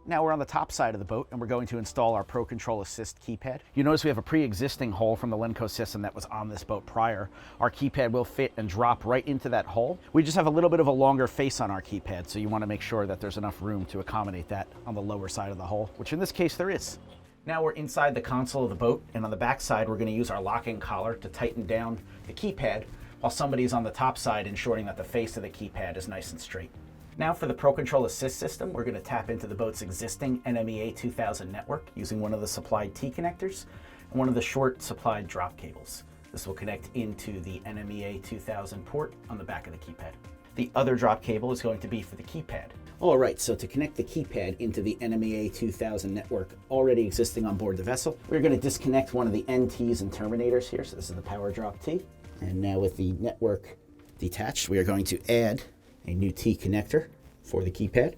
Now we're on the top side of the boat and we're going to install our Pro Control Assist keypad. You notice we have a pre-existing hole from the Lenco system that was on this boat prior. Our keypad will fit and drop right into that hole. We just have a little bit of a longer face on our keypad, so you want to make sure that there's enough room to accommodate that on the lower side of the hole, which in this case there is. Now we're inside the console of the boat, and on the back side we're going to use our locking collar to tighten down the keypad while somebody's on the top side ensuring that the face of the keypad is nice and straight. Now for the Pro Control Assist system, we're going to tap into the boat's existing NMEA 2000 network using one of the supplied T connectors and one of the short supplied drop cables. This will connect into the NMEA 2000 port on the back of the keypad. The other drop cable is going to be for the keypad. All right, so to connect the keypad into the NMEA 2000 network already existing on board the vessel, we're going to disconnect one of the NTs and terminators here. So this is the power drop T. And now with the network detached, we are going to add a new T connector for the keypad.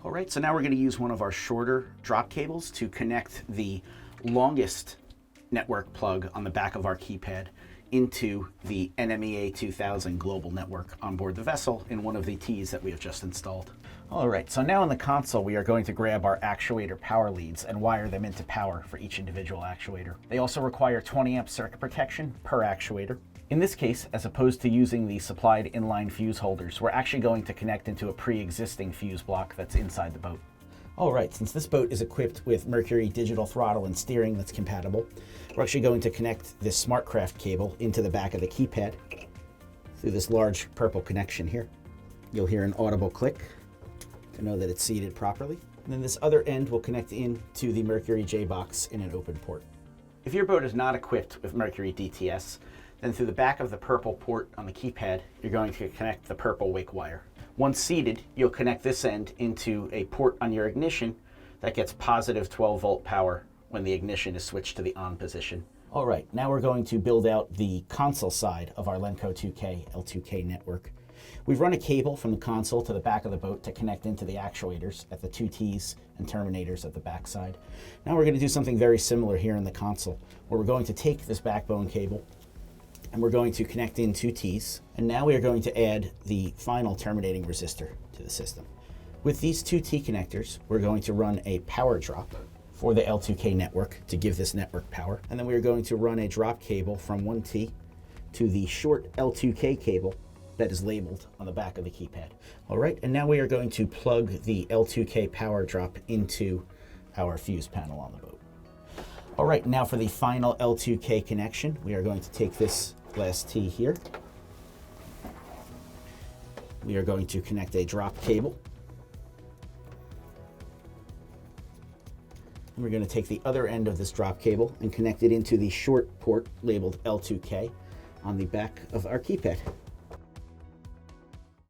All right, so now we're going to use one of our shorter drop cables to connect the longest network plug on the back of our keypad into the NMEA 2000 global network on board the vessel in one of the Ts that we have just installed. All right, so now in the console, we are going to grab our actuator power leads and wire them into power for each individual actuator. They also require 20 amp circuit protection per actuator. In this case, as opposed to using the supplied inline fuse holders, we're actually going to connect into a pre-existing fuse block that's inside the boat. All right, since this boat is equipped with Mercury digital throttle and steering that's compatible, we're actually going to connect this SmartCraft cable into the back of the keypad through this large purple connection here. You'll hear an audible click to know that it's seated properly. And then this other end will connect into the Mercury J-box in an open port. If your boat is not equipped with Mercury DTS, then through the back of the purple port on the keypad, you're going to connect the purple wake wire. Once seated, you'll connect this end into a port on your ignition that gets positive 12 volt power when the ignition is switched to the on position. All right, now we're going to build out the console side of our Lenco 2K L2K network. We've run a cable from the console to the back of the boat to connect into the actuators at the two Ts and terminators at the back side. Now we're going to do something very similar here in the console, where we're going to take this backbone cable and we're going to connect in two Ts. And now we are going to add the final terminating resistor to the system. With these two T connectors, we're going to run a power drop for the L2K network to give this network power. And then we are going to run a drop cable from one T to the short L2K cable that is labeled on the back of the keypad. All right, and now we are going to plug the L2K power drop into our fuse panel on the boat. All right, now for the final L2K connection, we are going to take this glass T here. We are going to connect a drop cable. And we're going to take the other end of this drop cable and connect it into the short port labeled L2K on the back of our keypad.